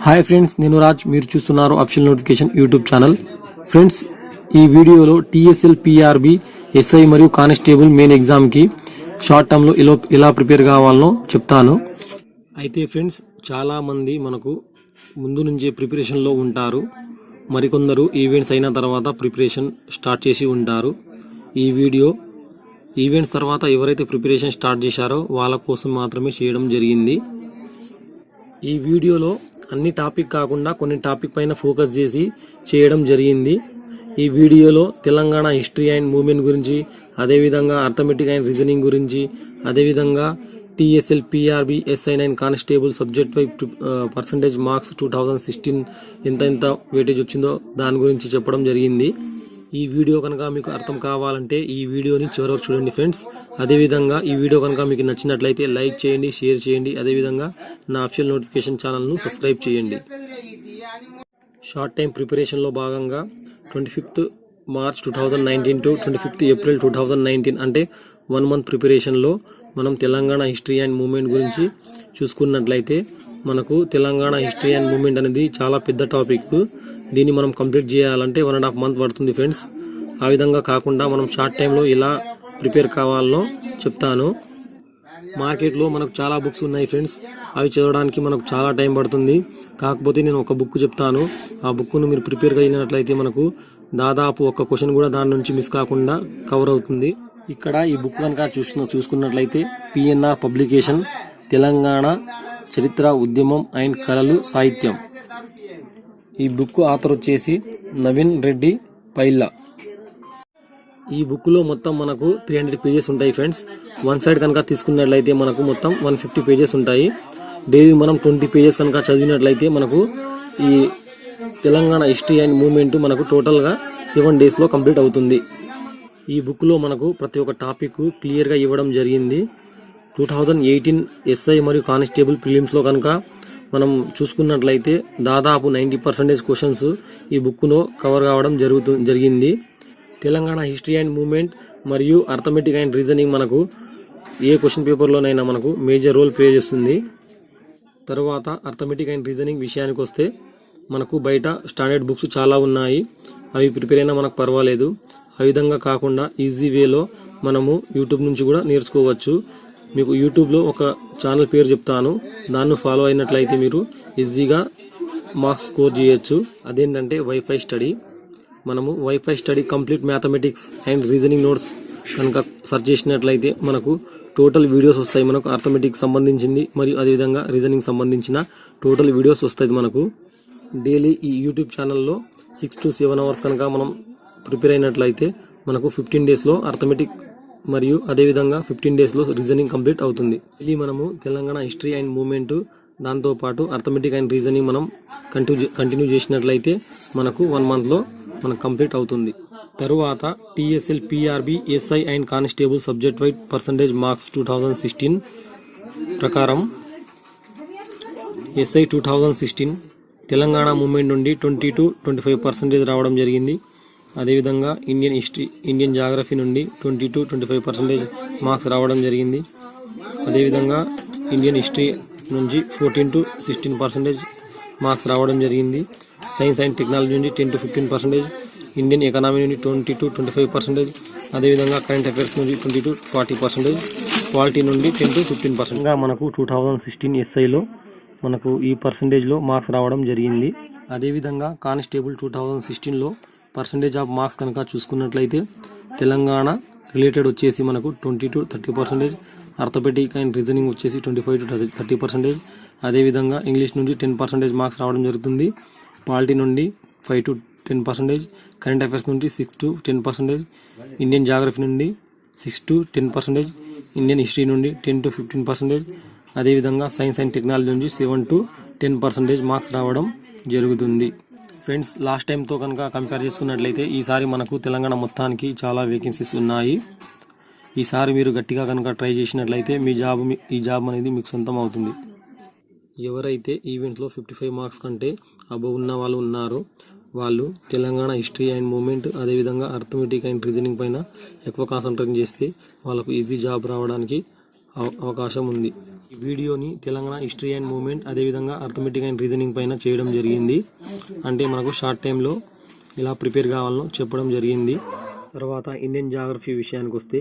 Hi friends, నేను రాజ్. మీరు చూస్తున్నారు official notification YouTube channel. Friends, ఈ వీడియోలో టీఎస్ఎల్ పిఆర్బి ఎస్ఐ మరియు కానిస్టేబుల్ మెయిన్ ఎగ్జామ్ కి షార్ట్ టర్మ్ లో ఎలా ప్రిపేర్ కావాలనో చెప్తాను. అయితే ఫ్రెండ్స్, చాలా మంది మనకు ముందు నుంచే ప్రిపరేషన్ లో ఉంటారు. మరికొందరు ఈవెంట్స్ అయిన తర్వాత ప్రిపరేషన్ స్టార్ట్ చేసి ఉంటారు. ఈ వీడియో ఈవెంట్స్ తర్వాత ఎవరైతే ప్రిపరేషన్ స్టార్ట్ చేశారో వాళ్ళ కోసం మాత్రమే చేయడం జరిగింది. ఈ వీడియోలో అన్ని టాపిక్ కాకుండా కొన్ని టాపిక్ పైన ఫోకస్ చేసి చేయడం జరిగింది. ఈ వీడియోలో తెలంగాణ హిస్టరీ అండ్ మూవ్మెంట్ గురించి, అదేవిధంగా అర్థమెటిక్ అండ్ రీజనింగ్ గురించి, అదేవిధంగా TSL PRB SI and constable subject wise percentage marks 2016 ఎంత వెయిటేజ్ వచ్చిందో దాని గురించి చెప్పడం జరిగింది. ఈ వీడియో కనుక మీకు అర్థం కావాలంటే ఈ వీడియోని చివరి వరకు చూడండి ఫ్రెండ్స్. అదేవిధంగా ఈ వీడియో కనుక మీకు నచ్చినట్లయితే లైక్ చేయండి, షేర్ చేయండి. అదేవిధంగా నా అఫీషియల్ నోటిఫికేషన్ ఛానల్ను సబ్స్క్రైబ్ చేయండి. షార్ట్ టైం ప్రిపరేషన్లో భాగంగా 25th March 2019 to 25th April 2019 అంటే 1 month ప్రిపరేషన్లో మనం తెలంగాణ హిస్టరీ అండ్ మూవ్మెంట్ గురించి చూసుకున్నట్లయితే మనకు తెలంగాణ హిస్టరీ అండ్ మూవ్మెంట్ అనేది చాలా పెద్ద టాపిక్. దీన్ని మనం కంప్లీట్ చేయాలంటే 1.5 month పడుతుంది ఫ్రెండ్స్. ఆ విధంగా కాకుండా మనం షార్ట్ టైంలో ఎలా ప్రిపేర్ కావాలనో చెప్తాను. మార్కెట్లో మనకు చాలా బుక్స్ ఉన్నాయి ఫ్రెండ్స్. అవి చదవడానికి మనకు చాలా టైం పడుతుంది. కాకపోతే నేను ఒక బుక్ చెప్తాను. ఆ బుక్ను మీరు ప్రిపేర్ అయినట్లయితే మనకు దాదాపు ఒక్క క్వశ్చన్ కూడా దాని నుంచి మిస్ కాకుండా కవర్ అవుతుంది. ఇక్కడ ఈ బుక్ కనుక చూసుకున్నట్లయితే పిఎన్ఆర్ పబ్లికేషన్ తెలంగాణ చరిత్ర, ఉద్యమం అండ్ కళలు, సాహిత్యం. ఈ బుక్ ఆథర్ వచ్చేసి నవీన్ రెడ్డి పైల్లా. ఈ బుక్ లో మొత్తం మనకు 300 pages ఉంటాయి ఫ్రెండ్స్. వన్ సైడ్ కనుక తీసుకున్నట్లయితే మనకు మొత్తం 150 pages ఉంటాయి. డైలీ మనం 20 pages కనుక చదివినట్లయితే మనకు ఈ తెలంగాణ హిస్టరీ అండ్ మూవ్మెంట్ మనకు టోటల్ గా 7 days లో కంప్లీట్ అవుతుంది. ఈ బుక్ లో మనకు ప్రతి ఒక్క టాపిక్ క్లియర్ గా ఇవ్వడం జరిగింది. 2018 ఎస్ఐ మరియు కానిస్టేబుల్ ప్రిలిమ్స్ లో కనుక మనం చూసుకున్నట్లయితే దాదాపు 90% క్వశ్చన్స్ ఈ బుక్లో కవర్ కావడం జరిగింది. తెలంగాణ హిస్టరీ అండ్ మూవ్మెంట్ మరియు అర్థమెటిక్ అండ్ రీజనింగ్ మనకు ఏ క్వశ్చన్ పేపర్లోనైనా మనకు మేజర్ రోల్ ప్లే చేస్తుంది. తర్వాత అర్థమెటిక్ అండ్ రీజనింగ్ విషయానికి వస్తే మనకు బయట స్టాండర్డ్ బుక్స్ చాలా ఉన్నాయి. అవి ప్రిపేర్ అయినా మనకు పర్వాలేదు. ఆ విధంగా కాకుండా ఈజీ వేలో మనము యూట్యూబ్ నుంచి కూడా నేర్చుకోవచ్చు. మీకు యూట్యూబ్లో ఒక ఛానల్ పేరు చెప్తాను. దాన్ని ఫాలో అయినట్లయితే మీరు ఈజీగా మార్క్స్ స్కోర్ చేయొచ్చు. అదేంటంటే వైఫై స్టడీ. మనము wifi study complete mathematics and reasoning notes కనుక సెర్చ్ చేసినట్లయితే మనకు టోటల్ వీడియోస్ వస్తాయి. మనకు అర్థమెటిక్ సంబంధించింది మరియు అదేవిధంగా రీజనింగ్ సంబంధించిన టోటల్ వీడియోస్ వస్తాయి. మనకు డైలీ ఈ యూట్యూబ్ ఛానల్లో 6 to 7 hours కనుక మనం ప్రిపేర్ అయినట్లయితే మనకు 15 days లో అర్థమెటిక్ మరియు అదేవిధంగా 15 days లో రీజనింగ్ కంప్లీట్ అవుతుంది. ఇది మనము తెలంగాణ హిస్టరీ అండ్ మూవ్మెంట్ దాంతోపాటు అర్థమెటిక్ అండ్ రీజనింగ్ మనం కంటిన్యూ చేసినట్లయితే మనకు 1 month లో మనకు కంప్లీట్ అవుతుంది. తరువాత TSL PRB SI and constable subject wise percentage marks 2016 ప్రకారం ఎస్ఐ 2016 తెలంగాణ మూవ్మెంట్ నుండి 20 to 25% రావడం జరిగింది. అదేవిధంగా ఇండియన్ హిస్టరీ, ఇండియన్ జాగ్రఫీ నుండి 20 to 25% మార్క్స్ రావడం జరిగింది. అదేవిధంగా ఇండియన్ హిస్టరీ నుంచి 14 to 16% మార్క్స్ రావడం జరిగింది. సైన్స్ అండ్ టెక్నాలజీ నుండి 10 to 15%, ఇండియన్ ఎకానమీ నుండి 20 to 25%, అదేవిధంగా కరెంట్ అఫైర్స్ నుండి 20 to 40%, పాలిటీ నుండి 10 to 15%. మనకు 2016 ఎస్ఐలో మనకు ఈ పర్సంటేజ్లో మార్క్స్ రావడం జరిగింది. అదేవిధంగా కానిస్టేబుల్ 2016లో పర్సంటేజ్ ఆఫ్ మార్క్స్ కనుక చూసుకున్నట్లయితే తెలంగాణ రిలేటెడ్ వచ్చేసి మనకు 20 to 30%, అర్థమెటిక్ అండ్ రీజనింగ్ వచ్చేసి 25 to 30%, అదేవిధంగా ఇంగ్లీష్ నుండి 10% మార్క్స్ రావడం జరుగుతుంది. పాలిటీ నుండి 5 to 10%, కరెంట్ అఫైర్స్ నుండి 6 to 10%, ఇండియన్ జాగ్రఫీ నుండి 6 to 10%, ఇండియన్ హిస్టరీ నుండి 10 to 15%, అదేవిధంగా సైన్స్ అండ్ టెక్నాలజీ నుంచి 7 to 10% మార్క్స్ రావడం జరుగుతుంది. ఫ్రెండ్స్, లాస్ట్ టైంతో కనుక కంపేర్ చేసుకున్నట్లయితే ఈసారి మనకు తెలంగాణ మొత్తానికి చాలా వేకెన్సీస్ ఉన్నాయి. ఈసారి మీరు గట్టిగా కనుక ట్రై చేసినట్లయితే ఈ జాబ్ అనేది మీకు సొంతం అవుతుంది. ఎవరైతే ఈవెంట్స్లో 55 మార్క్స్ కంటే అబవ్ ఉన్న వాళ్ళు ఉన్నారో వాళ్ళు తెలంగాణ హిస్టరీ అండ్ మూవ్మెంట్ అదేవిధంగా అర్థమెటిక్ అండ్ రీజనింగ్ పైన ఎక్కువ కాన్సన్ట్రేట్ చేస్తే వాళ్ళకు ఈజీ జాబ్ రావడానికి అవకాశం ఉంది. ఈ వీడియోని తెలంగాణ హిస్టరీ అండ్ మూవ్మెంట్ అదేవిధంగా అర్థమెటిక్ అండ్ రీజనింగ్ పైన చేయడం జరిగింది. అంటే మనకు షార్ట్ టైంలో ఎలా ప్రిపేర్ కావాలో చెప్పడం జరిగింది. తర్వాత ఇండియన్ జాగ్రఫీ విషయానికి వస్తే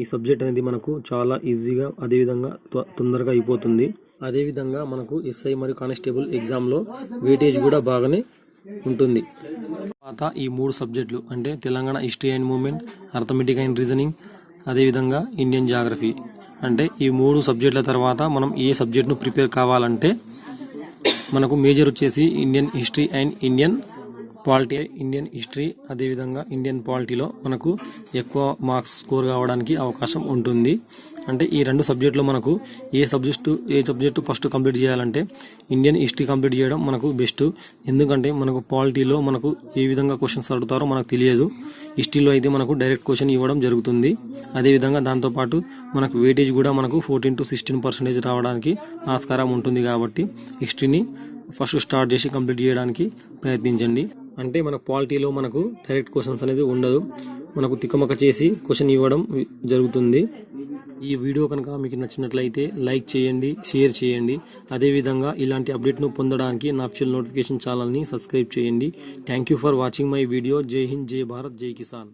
ఈ సబ్జెక్ట్ అనేది మనకు చాలా ఈజీగా అదేవిధంగా తొందరగా అయిపోతుంది. అదేవిధంగా మనకు ఎస్ఐ మరియు కానిస్టేబుల్ ఎగ్జామ్లో వెయిటేజ్ కూడా బాగానే ఉంటుంది. తర్వాత ఈ 3 సబ్జెక్టులు అంటే Telangana history and movement, arithmetic and reasoning అదేవిధంగా ఇండియన్ జాగ్రఫీ అంటే ఈ 3 సబ్జెక్టుల తర్వాత మనం ఏ సబ్జెక్ట్ను ప్రిపేర్ కావాలంటే మనకు మేజర్ వచ్చేసి Indian history and Indian polity. Indian history అదేవిధంగా ఇండియన్ పాలిటీలో మనకు ఎక్కువ మార్క్స్ స్కోర్ కావడానికి అవకాశం ఉంటుంది. అంటే ఈ 2 సబ్జెక్టులో మనకు ఏ సబ్జెక్టు ఫస్ట్ కంప్లీట్ చేయాలంటే ఇండియన్ హిస్టరీ కంప్లీట్ చేయడం మనకు బెస్ట్. ఎందుకంటే మనకు పాలిటీలో మనకు ఏ విధంగా క్వశ్చన్స్ అడుగుతారో మనకు తెలియదు. హిస్టరీలో అయితే మనకు డైరెక్ట్ క్వశ్చన్ ఇవ్వడం జరుగుతుంది. అదేవిధంగా దాంతోపాటు మనకు వెయిటేజ్ కూడా మనకు 14 to 16% రావడానికి ఆస్కారం ఉంటుంది. కాబట్టి హిస్టరీని ఫస్ట్ స్టార్ట్ చేసి కంప్లీట్ చేయడానికి ప్రయత్నించండి. అంటే మనకు పాలిటీలో మనకు డైరెక్ట్ క్వశ్చన్స్ అనేది ఉండదు, మనకు తిక్కమక్క చేసి క్వశ్చన్ ఇవ్వడం జరుగుతుంది. ఈ వీడియో కనుక మీకు నచ్చినట్లయితే లైక్ చేయండి, షేర్ చేయండి. అదేవిధంగా ఇలాంటి అప్డేట్ను పొందడానికి నా అఫీషియల్ నోటిఫికేషన్ ఛానల్ని సబ్స్క్రైబ్ చేయండి. Thank you for watching my video. జై హింద్, జై భారత్, జై కిసాన్.